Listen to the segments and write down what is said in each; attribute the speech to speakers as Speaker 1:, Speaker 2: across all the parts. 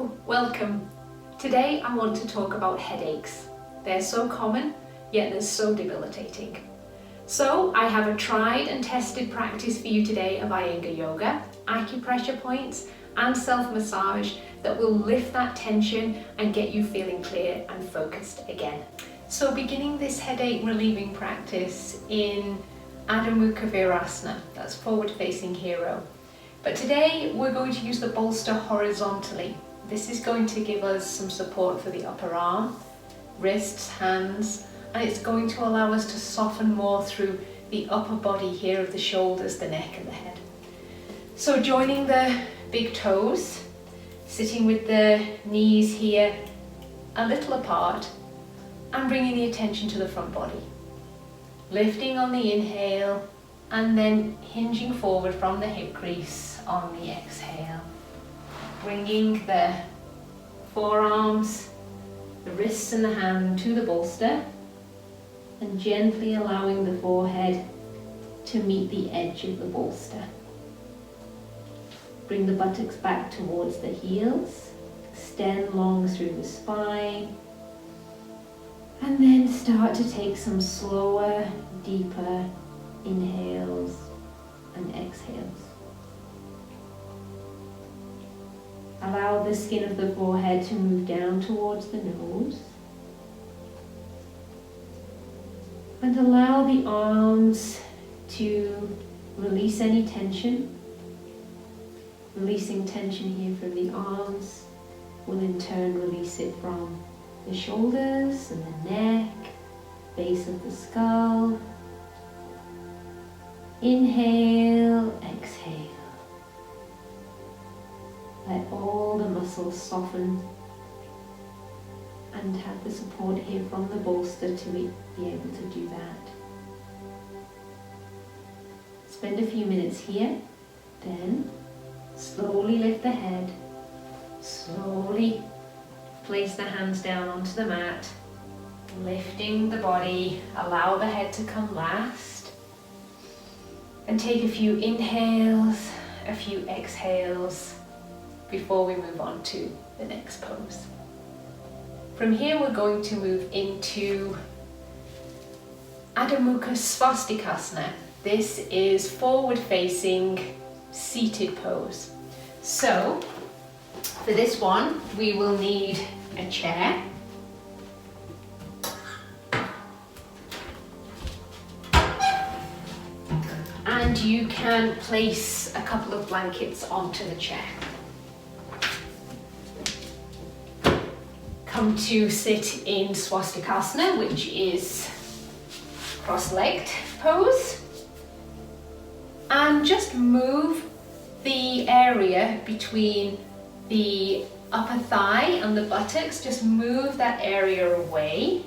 Speaker 1: Hello, welcome. Today I want to talk about headaches. They're so common, yet they're so debilitating. So I have a tried and tested practice for you today of Iyengar Yoga, acupressure points and self-massage that will lift that tension and get you feeling clear and focused again. So beginning this headache relieving practice in Adho Mukha Virasana, that's forward facing hero. But today we're going to use the bolster horizontally. This is going to give us some support for the upper arm, wrists, hands, and it's going to allow us to soften more through the upper body here of the shoulders, the neck and the head. So joining the big toes, sitting with the knees here a little apart and bringing the attention to the front body. Lifting on the inhale and then hinging forward from the hip crease on the exhale. Bringing the forearms, the wrists and the hand to the bolster and gently allowing the forehead to meet the edge of the bolster. Bring the buttocks back towards the heels, extend long through the spine, and then start to take some slower, deeper inhales and exhales. Allow the skin of the forehead to move down towards the nose. And allow the arms to release any tension. Releasing tension here from the arms will in turn release it from the shoulders and the neck, base of the skull. Inhale, exhale. Let all the muscles soften and have the support here from the bolster to be able to do that. Spend a few minutes here, then slowly lift the head, slowly place the hands down onto the mat, lifting the body, allow the head to come last, and take a few inhales, a few exhales before we move on to the next pose. From here we're going to move into Adho Mukha Svastikasana. This is forward facing seated pose. So for this one we will need a chair, and you can place a couple of blankets onto the chair. Come to sit in Swastikasana, which is cross-legged pose, and just move the area between the upper thigh and the buttocks. Just move that area away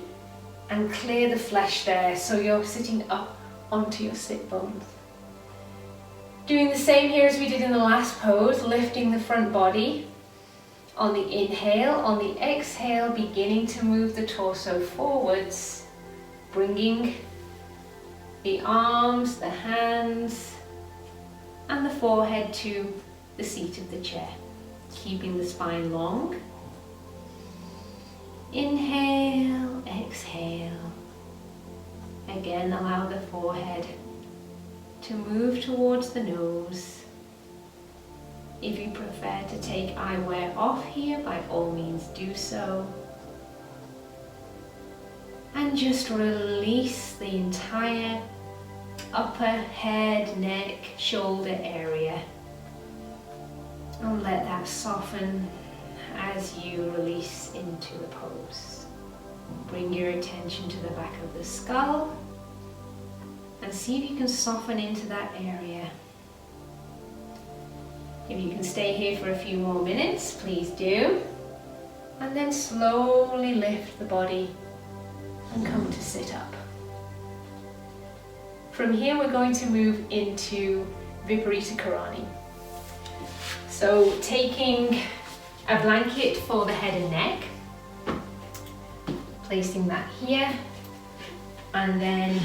Speaker 1: and clear the flesh there so you're sitting up onto your sit bones. Doing the same here as we did in the last pose, lifting the front body on the inhale. On the exhale, beginning to move the torso forwards, bringing the arms, the hands and the forehead to the seat of the chair, keeping the spine long. Inhale, exhale. Again, allow the forehead to move towards the nose. If you prefer to take eyewear off here, by all means do so. And just release the entire upper head, neck, shoulder area. And let that soften as you release into the pose. Bring your attention to the back of the skull and see if you can soften into that area. If you can stay here for a few more minutes, please do. And then slowly lift the body and come to sit up. From here we're going to move into Viparita Karani. So taking a blanket for the head and neck, placing that here, and then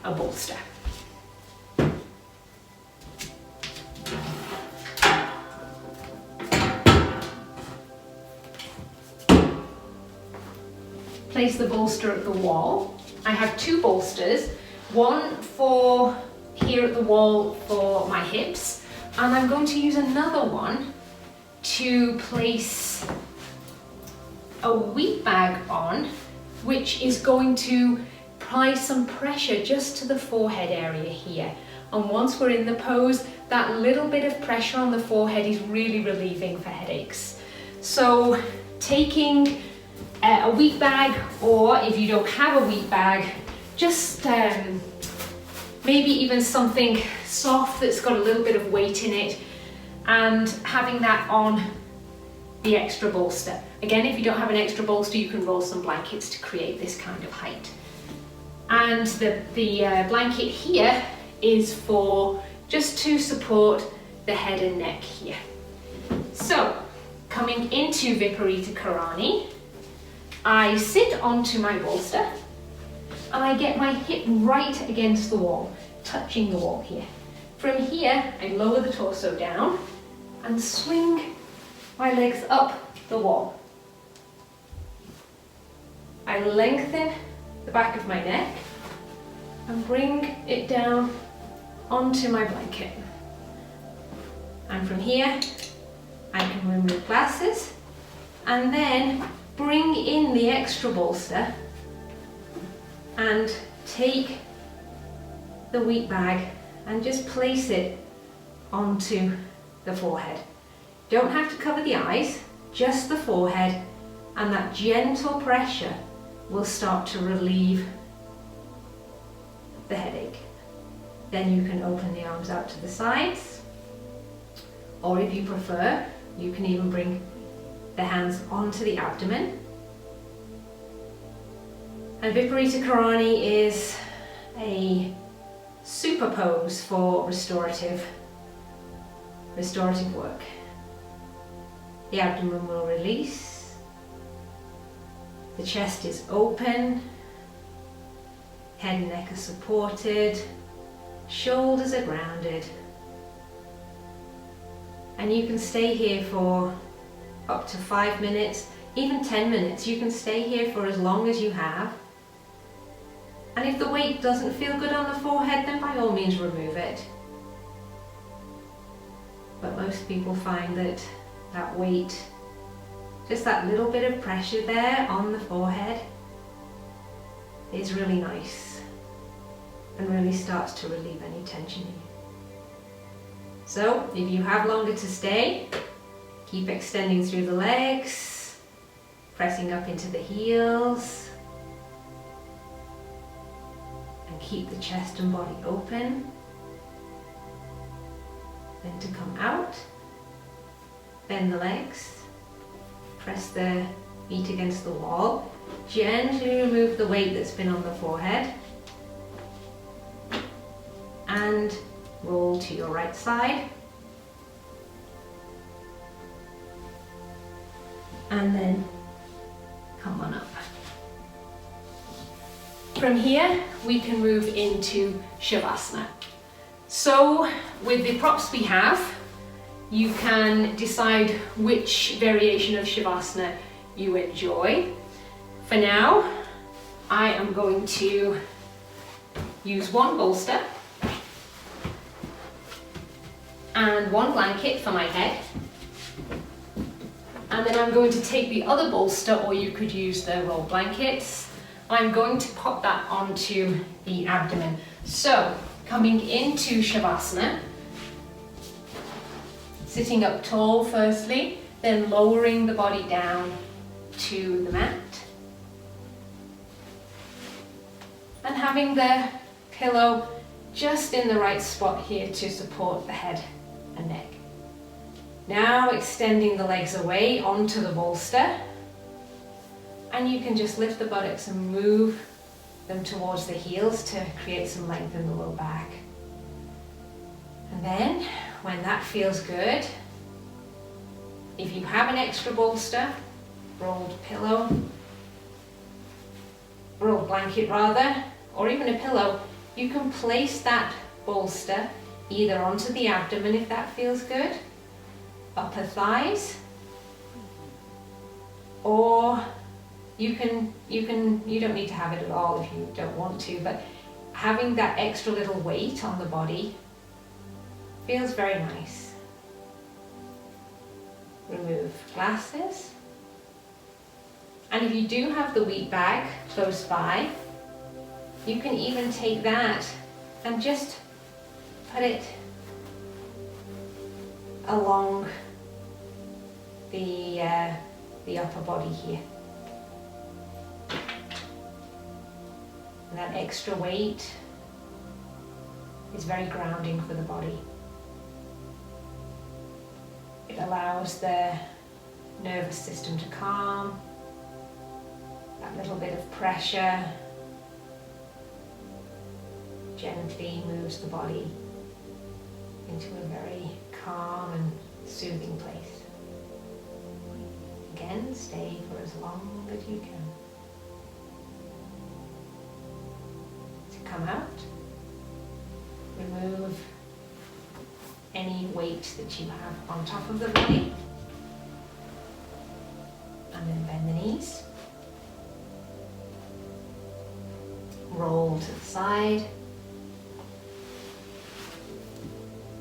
Speaker 1: a bolster. place the bolster at the wall. I have two bolsters, one for here at the wall for my hips, and I'm going to use another one to place a wheat bag on, which is going to apply some pressure just to the forehead area here. And once we're in the pose, that little bit of pressure on the forehead is really relieving for headaches. So taking a wheat bag, or if you don't have a wheat bag, just maybe even something soft that's got a little bit of weight in it, and having that on the extra bolster. Again, if you don't have an extra bolster, you can roll some blankets to create this kind of height. And the blanket here is for just to support the head and neck here. So, coming into Viparita Karani, I sit onto my bolster and I get my hip right against the wall, touching the wall here. From here, I lower the torso down and swing my legs up the wall. I lengthen the back of my neck and bring it down onto my blanket. And from here, I can remove glasses and then bring in the extra bolster and take the wheat bag and just place it onto the forehead. Don't have to cover the eyes, just the forehead, and that gentle pressure will start to relieve the headache. Then you can open the arms out to the sides, or if you prefer, you can even bring the hands onto the abdomen. And Viparita Karani is a super pose for restorative work. The abdomen will release, the chest is open, head and neck are supported, shoulders are grounded, and you can stay here for up to 5 minutes, even 10 minutes. You can stay here for as long as you have. And if the weight doesn't feel good on the forehead, then by all means remove it. But most people find that that weight, just that little bit of pressure there on the forehead, is really nice and really starts to relieve any tension in you. So if you have longer to stay, keep extending through the legs, pressing up into the heels, and keep the chest and body open. Then to come out, bend the legs, press the feet against the wall, gently remove the weight that's been on the forehead, and roll to your right side. And then come on up. From here, we can move into Shavasana. So with the props we have, you can decide which variation of Shavasana you enjoy. For now, I am going to use one bolster and one blanket for my head. And then I'm going to take the other bolster, or you could use the roll blankets. I'm going to pop that onto the abdomen. So, coming into Shavasana, sitting up tall firstly, then lowering the body down to the mat. And having the pillow just in the right spot here to support the head and neck. Now extending the legs away onto the bolster, and you can just lift the buttocks and move them towards the heels to create some length in the low back. And then, when that feels good, if you have an extra bolster, rolled blanket rather, or even a pillow, you can place that bolster either onto the abdomen if that feels good, upper thighs, or You don't need to have it at all if you don't want to, but having that extra little weight on the body feels very nice. Remove glasses. And if you do have the wheat bag close by, you can even take that and just put it along the upper body here. And that extra weight is very grounding for the body. It allows the nervous system to calm. That little bit of pressure gently moves the body into a very calm and soothing place. Again, stay for as long as you can. To come out, remove any weight that you have on top of the body, and then bend the knees. Roll to the side.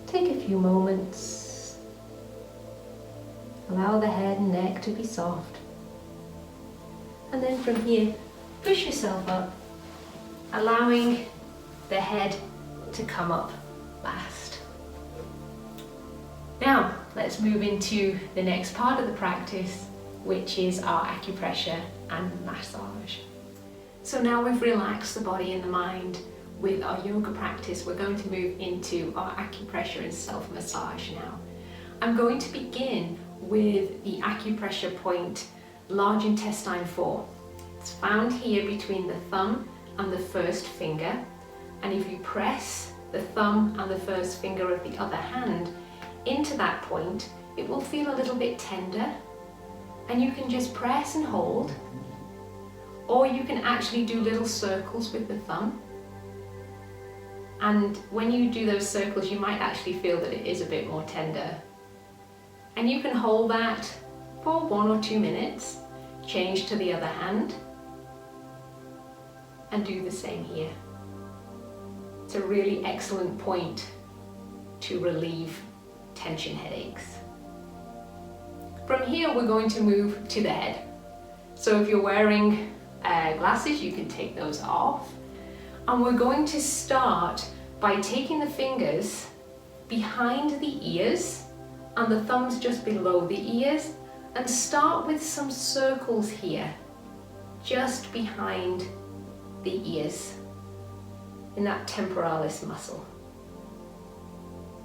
Speaker 1: Take a few moments. Allow the head and neck to be soft. And then from here, push yourself up, allowing the head to come up last. Now, let's move into the next part of the practice, which is our acupressure and massage. So now we've relaxed the body and the mind with our yoga practice, we're going to move into our acupressure and self-massage now. I'm going to begin with the acupressure point, large intestine 4. It's found here between the thumb and the first finger. And if you press the thumb and the first finger of the other hand into that point, it will feel a little bit tender. And you can just press and hold. Or you can actually do little circles with the thumb. And when you do those circles, you might actually feel that it is a bit more tender. And you can hold that for 1 or 2 minutes, change to the other hand, and do the same here. It's a really excellent point to relieve tension headaches. From here, we're going to move to the head. So if you're wearing glasses, you can take those off. And we're going to start by taking the fingers behind the ears and the thumbs just below the ears, and start with some circles here, just behind the ears, in that temporalis muscle.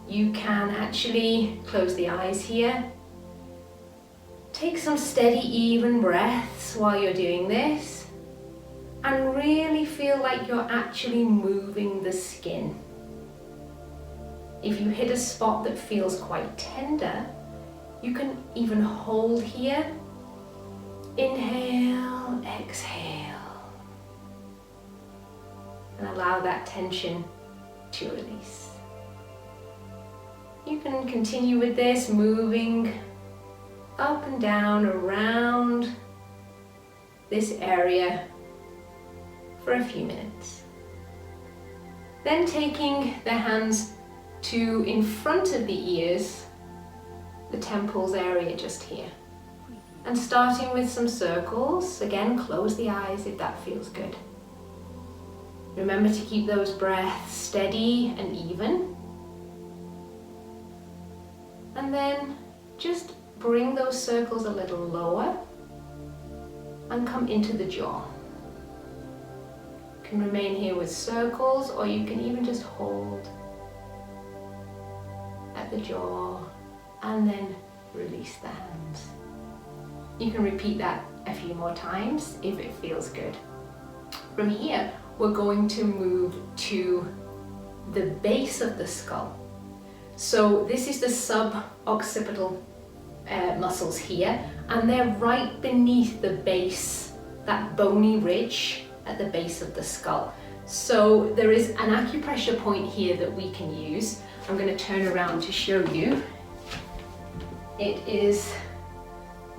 Speaker 1: You can actually close the eyes here. Take some steady, even breaths while you're doing this, and really feel like you're actually moving the skin. If you hit a spot that feels quite tender, you can even hold here. Inhale, exhale, and allow that tension to release. You can continue with this, moving up and down around this area for a few minutes. Then taking the hands to in front of the ears, the temples area just here. And starting with some circles, again close the eyes if that feels good. Remember to keep those breaths steady and even. And then just bring those circles a little lower and come into the jaw. You can remain here with circles, or you can even just hold at the jaw and then release the hands. You can repeat that a few more times if it feels good. From here, we're going to move to the base of the skull. So this is the sub-occipital muscles here, and they're right beneath the base, that bony ridge at the base of the skull. So there is an acupressure point here that we can use. I'm going to turn around to show you. It is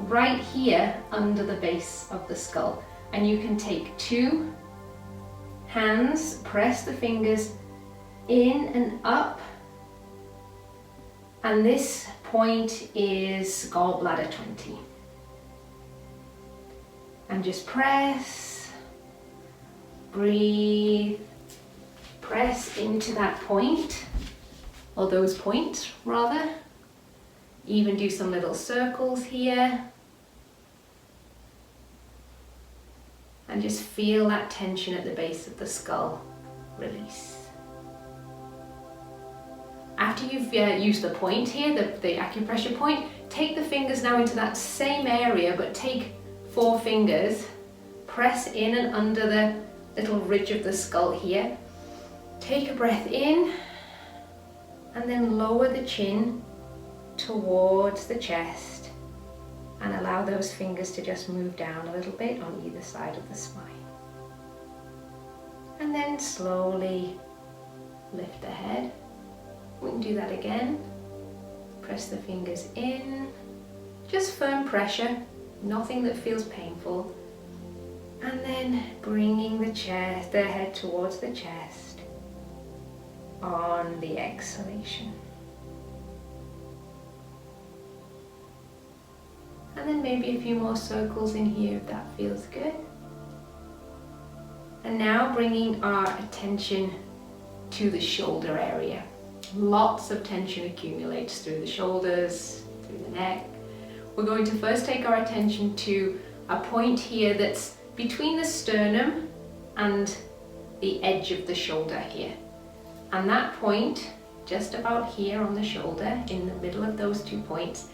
Speaker 1: right here under the base of the skull. And you can take 2 hands, press the fingers in and up. And this point is gallbladder 20. And just press, breathe, press into that point, or those points rather. Even do some little circles here. And just feel that tension at the base of the skull release. After you've used the point here, the acupressure point, take the fingers now into that same area, but take 4 fingers, press in and under the little ridge of the skull here. Take a breath in and then lower the chin towards the chest and allow those fingers to just move down a little bit on either side of the spine. And then slowly lift the head. We can do that again. Press the fingers in, just firm pressure, nothing that feels painful. And then bringing the head towards the chest on the exhalation. And then maybe a few more circles in here if that feels good. And now bringing our attention to the shoulder area. Lots of tension accumulates through the shoulders, through the neck. We're going to first take our attention to a point here that's between the sternum and the edge of the shoulder here. And that point, just about here on the shoulder, in the middle of those 2 points,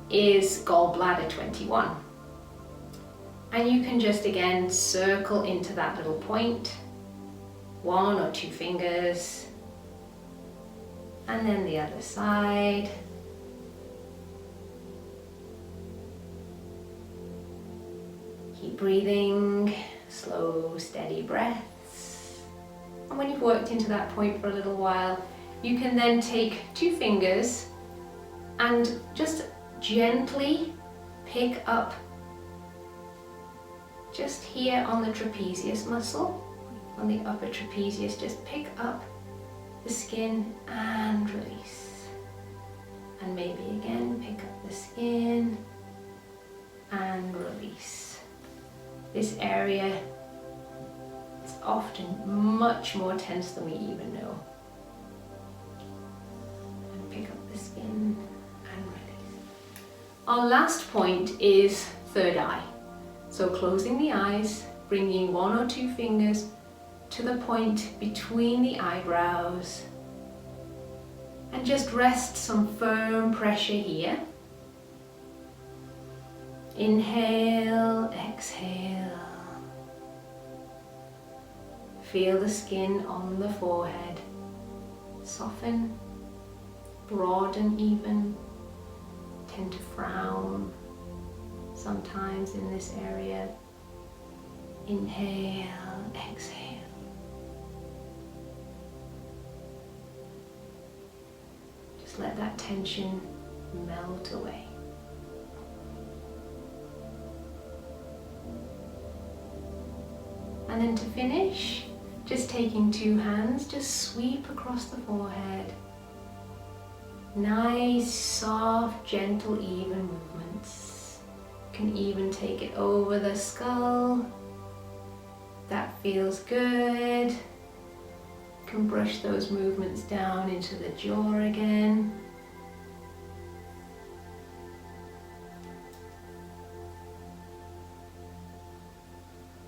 Speaker 1: is gallbladder 21. And you can just again circle into that little point, 1 or 2 fingers, and then the other side. Keep breathing, slow, steady breaths. And when you've worked into that point for a little while, you can then take 2 fingers and just gently pick up just here on the trapezius muscle, on the upper trapezius, just pick up the skin and release. And maybe again pick up the skin and release. This area is often much more tense than we even know. And pick up the skin and release. Our last point is third eye. So closing the eyes, bringing 1 or 2 fingers to the point between the eyebrows, and just rest some firm pressure here. Inhale, exhale. Feel the skin on the forehead soften, broaden even. Tend to frown sometimes in this area. Inhale, exhale. Just let that tension melt away. And then to finish, just taking 2 hands, just sweep across the forehead. Nice, soft, gentle, even movements. You can even take it over the skull. That feels good. You can brush those movements down into the jaw again.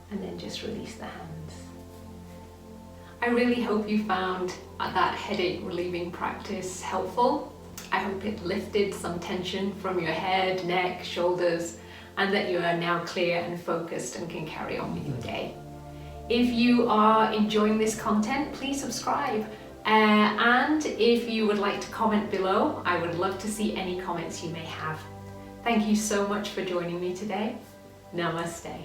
Speaker 1: And then just release the hands. I really hope you found that headache relieving practice helpful. I hope it lifted some tension from your head, neck, shoulders, and that you are now clear and focused and can carry on with your day. If you are enjoying this content, please subscribe. And if you would like to comment below, I would love to see any comments you may have. Thank you so much for joining me today. Namaste.